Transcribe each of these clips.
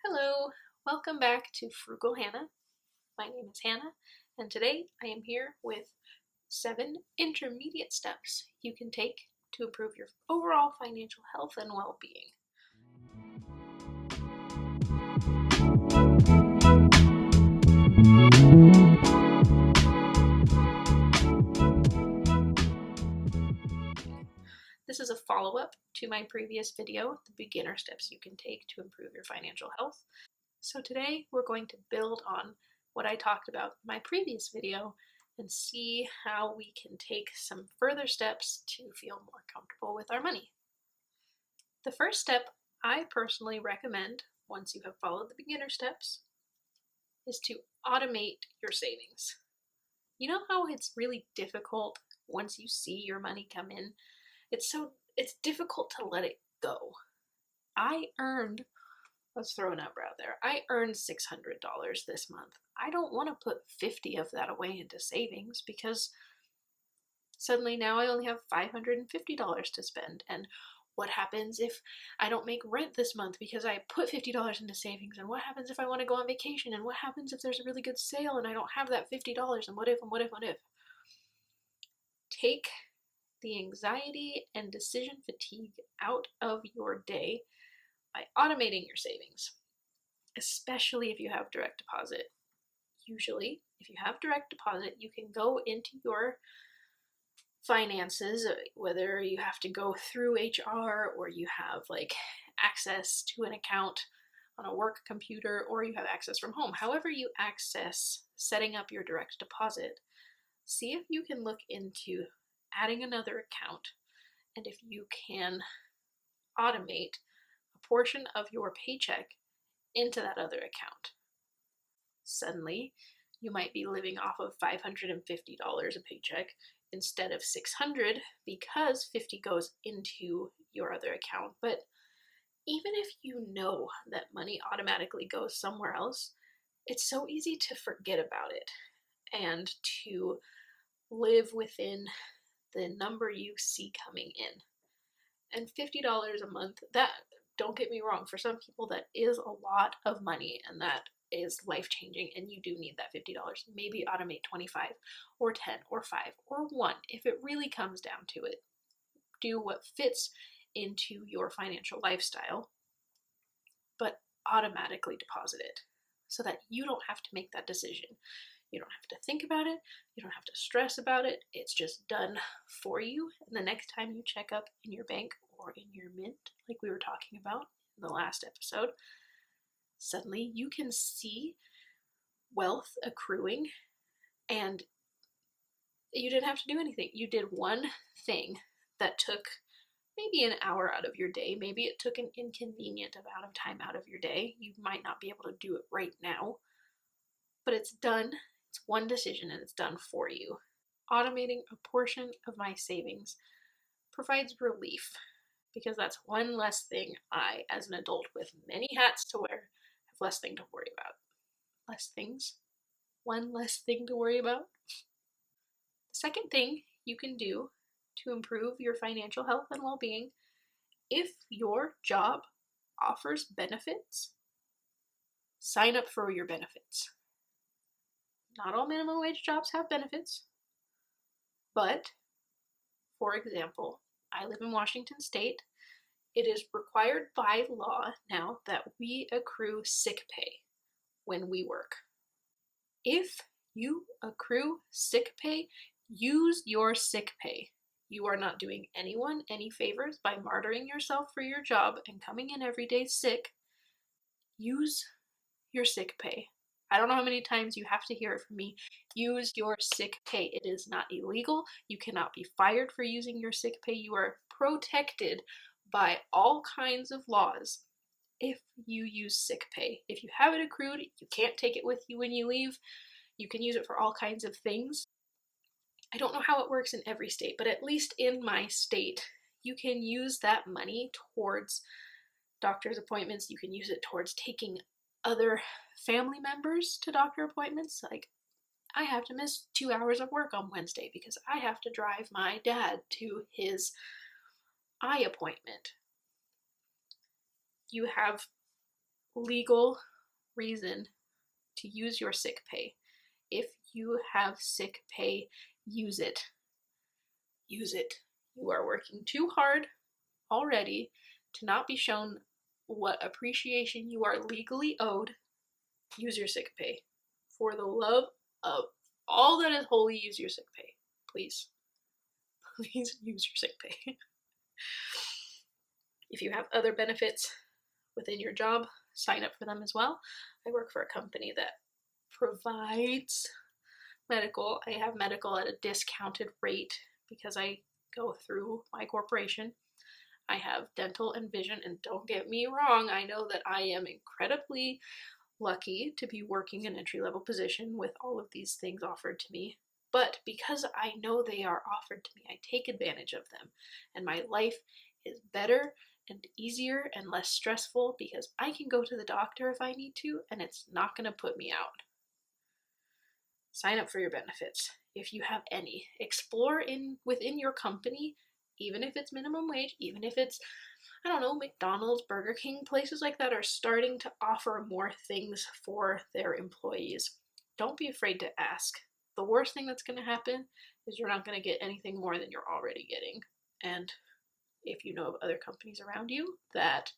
Hello, welcome back to Frugal Hannah. My name is Hannah, and today I am here with 7 intermediate steps you can take to improve your overall financial health and well-being. This is a follow-up to my previous video, the beginner steps you can take to improve your financial health. So today we're going to build on what I talked about in my previous video and see how we can take some further steps to feel more comfortable with our money. The first step I personally recommend, once you have followed the beginner steps, is to automate your savings. You know how it's really difficult once you see your money come in? It's difficult to let it go. Let's throw a number out there. I earned $600 this month. I don't want to put 50 of that away into savings because suddenly now I only have $550 to spend. And what happens if I don't make rent this month because I put $50 into savings? And what happens if I want to go on vacation? And what happens if there's a really good sale and I don't have that $50? And what if, and what if, what if? Take the anxiety and decision fatigue out of your day by automating your savings, especially if you have direct deposit. Usually, if you have direct deposit, you can go into your finances, whether you have to go through HR or you have access to an account on a work computer or you have access from home. However you access setting up your direct deposit, see if you can look into adding another account and if you can automate a portion of your paycheck into that other account. Suddenly, you might be living off of $550 a paycheck instead of $600 because $50 goes into your other account. But even if you know that money automatically goes somewhere else, it's so easy to forget about it and to live within the number you see coming in. And $50 a month, that, don't get me wrong, for some people that is a lot of money and that is life-changing and you do need that $50. Maybe automate 25 or 10 or 5 or 1 if it really comes down to it. Do what fits into your financial lifestyle, but automatically deposit it so that you don't have to make that decision. You don't have to think about it. You don't have to stress about it. It's just done for you. And the next time you check up in your bank or in your mint, like we were talking about in the last episode, suddenly you can see wealth accruing and you didn't have to do anything. You did one thing that took maybe an hour out of your day. Maybe it took an inconvenient amount of time out of your day. You might not be able to do it right now, but it's done. It's one decision and it's done for you. Automating a portion of my savings provides relief because that's one less thing I, as an adult with many hats to wear, have less thing to worry about. Less things? One less thing to worry about? The second thing you can do to improve your financial health and well-being, if your job offers benefits, sign up for your benefits. Not all minimum wage jobs have benefits, but, for example, I live in Washington State. It is required by law now that we accrue sick pay when we work. If you accrue sick pay, use your sick pay. You are not doing anyone any favors by martyring yourself for your job and coming in every day sick. Use your sick pay. I don't know how many times you have to hear it from me. Use your sick pay. It is not illegal. You cannot be fired for using your sick pay. You are protected by all kinds of laws if you use sick pay. If you have it accrued, you can't take it with you when you leave. You can use it for all kinds of things. I don't know how it works in every state, but at least in my state, you can use that money towards doctor's appointments. You can use it towards taking other family members to doctor appointments. Like, I have to miss 2 hours of work on Wednesday because I have to drive my dad to his eye appointment. You have legal reason to use your sick pay. If you have sick pay, use it. Use it. You are working too hard already to not be shown what appreciation you are legally owed. Use your sick pay. For the love of all that is holy, use your sick pay. Please. Please use your sick pay. If you have other benefits within your job, sign up for them as well. I work for a company that provides medical. I have medical at a discounted rate because I go through my corporation. I have dental and vision, and don't get me wrong, I know that I am incredibly lucky to be working an entry-level position with all of these things offered to me. But because I know they are offered to me, I take advantage of them, and my life is better and easier and less stressful because I can go to the doctor if I need to, and it's not going to put me out. Sign up for your benefits if you have any. Explore within your company, even if it's minimum wage, even if it's, I don't know, McDonald's, Burger King, places like that are starting to offer more things for their employees. Don't be afraid to ask. The worst thing that's going to happen is you're not going to get anything more than you're already getting. And if you know of other companies around you that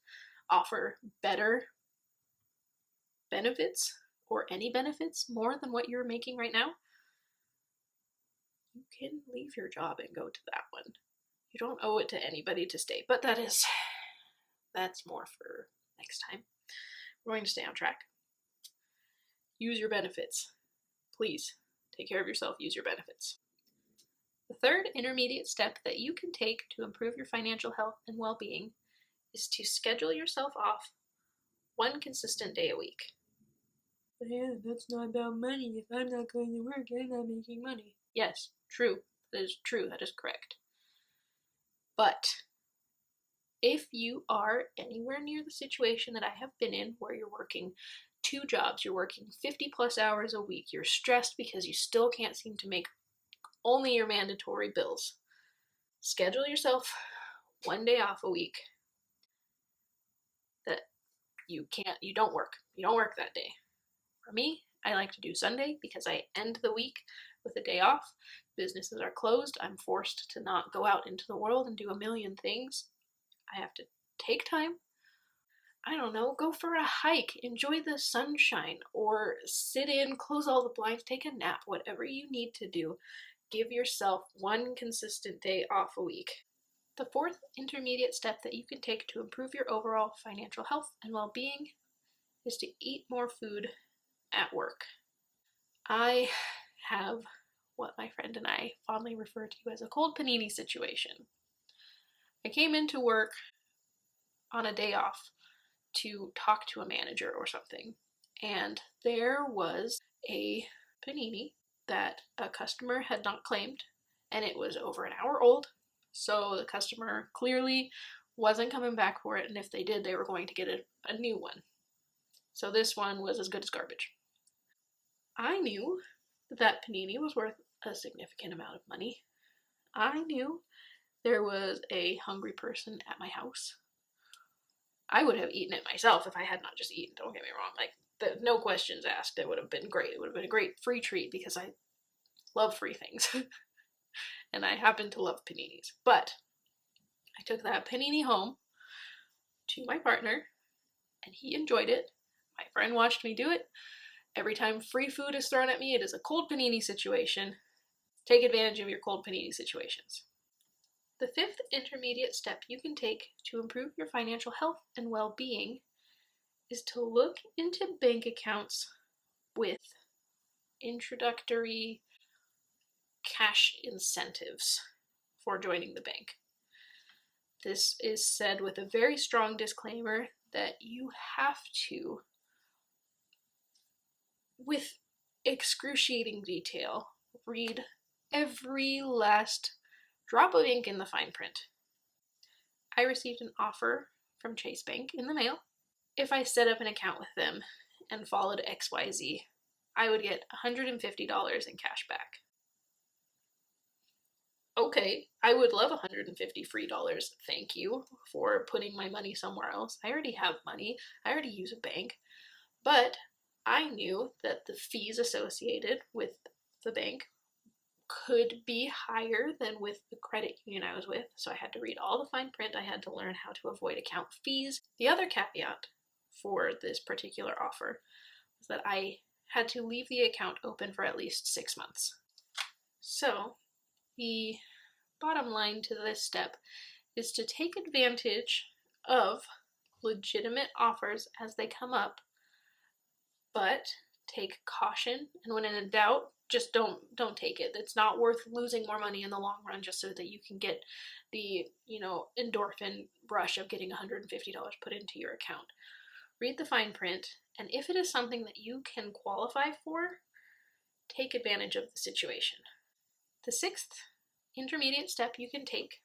offer better benefits or any benefits more than what you're making right now, you can leave your job and go to that one. You don't owe it to anybody to stay, but that's more for next time. We're going to stay on track. Use your benefits. Please take care of yourself. Use your benefits. The third intermediate step that you can take to improve your financial health and well-being is to schedule yourself off one consistent day a week. But yeah, that's not about money. If I'm not going to work, I'm not making money. Yes, true. That is true. That is correct. But if you are anywhere near the situation that I have been in, where you're working 2 jobs, you're working 50 plus hours a week, you're stressed because you still can't seem to make only your mandatory bills, schedule yourself one day off a week that you don't work. You don't work that day. For me, I like to do Sunday because I end the week with a day off. Businesses are closed. I'm forced to not go out into the world and do a million things. I have to take time. I don't know, go for a hike, enjoy the sunshine, or sit in, close all the blinds, take a nap, whatever you need to do. Give yourself one consistent day off a week. The fourth intermediate step that you can take to improve your overall financial health and well-being is to eat more food at work. I have what my friend and I fondly refer to as a cold panini situation. I came into work on a day off to talk to a manager or something, and there was a panini that a customer had not claimed, and it was over an hour old, so the customer clearly wasn't coming back for it, and if they did, they were going to get a new one. So this one was as good as garbage. I knew that panini was worth a significant amount of money. I knew there was a hungry person at my house. I would have eaten it myself if I had not just eaten, don't get me wrong. Like, no questions asked. It would have been great. It would have been a great free treat because I love free things. And I happen to love paninis. But I took that panini home to my partner, and he enjoyed it. My friend watched me do it. Every time free food is thrown at me, it is a cold panini situation. Take advantage of your cold panini situations. The fifth intermediate step you can take to improve your financial health and well-being is to look into bank accounts with introductory cash incentives for joining the bank. This is said with a very strong disclaimer that you have to, with excruciating detail, read every last drop of ink in the fine print. I received an offer from Chase Bank in the mail. If I set up an account with them and followed XYZ, I would get $150 in cash back. Okay, I would love $150 free. Thank you for putting my money somewhere else. I already have money. I already use a bank. But I knew that the fees associated with the bank could be higher than with the credit union I was with, so I had to read all the fine print. I had to learn how to avoid account fees. The other caveat for this particular offer was that I had to leave the account open for at least 6 months. So the bottom line to this step is to take advantage of legitimate offers as they come up, but take caution, and when in doubt, just don't take it. It's not worth losing more money in the long run just so that you can get the, endorphin rush of getting $150 put into your account. Read the fine print, and if it is something that you can qualify for, take advantage of the situation. The sixth intermediate step you can take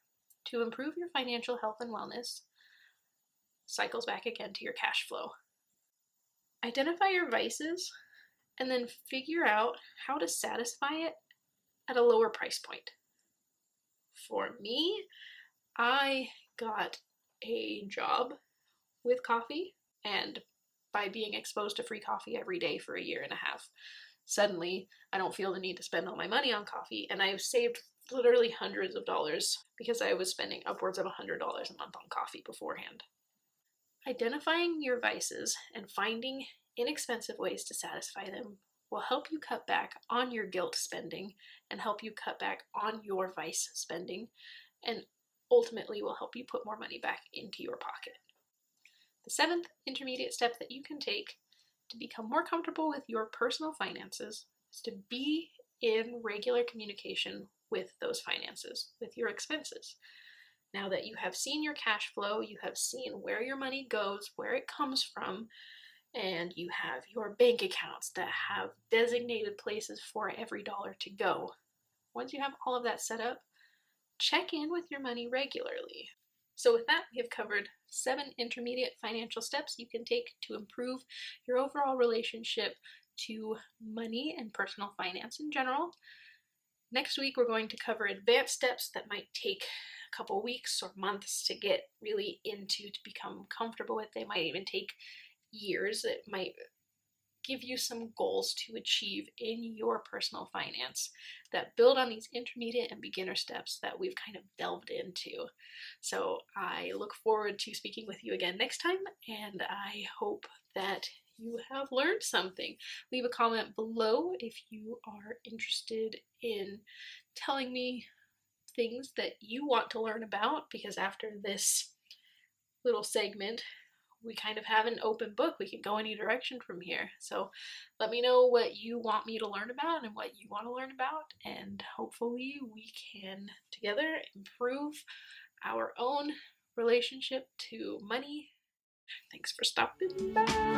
to improve your financial health and wellness cycles back again to your cash flow. Identify your vices and then figure out how to satisfy it at a lower price point. For me, I got a job with coffee, and by being exposed to free coffee every day for a year and a half, suddenly I don't feel the need to spend all my money on coffee, and I've saved literally hundreds of dollars because I was spending upwards of $100 a month on coffee beforehand. Identifying your vices and finding inexpensive ways to satisfy them will help you cut back on your guilt spending and help you cut back on your vice spending, and ultimately will help you put more money back into your pocket. The seventh intermediate step that you can take to become more comfortable with your personal finances is to be in regular communication with those finances, with your expenses. Now that you have seen your cash flow, you have seen where your money goes, where it comes from, and you have your bank accounts that have designated places for every dollar to go. Once you have all of that set up, check in with your money regularly. So with that, we have covered 7 intermediate financial steps you can take to improve your overall relationship to money and personal finance in general. Next week, we're going to cover advanced steps that might take a couple weeks or months to get really into, to become comfortable with. They might even take years. It might give you some goals to achieve in your personal finance that build on these intermediate and beginner steps that we've kind of delved into. So I look forward to speaking with you again next time, and I hope that you have learned something. Leave a comment below if you are interested in telling me things that you want to learn about, because after this little segment, we kind of have an open book. We can go any direction from here. So let me know what you want me to learn about and what you want to learn about, and hopefully we can together improve our own relationship to money. Thanks for stopping by.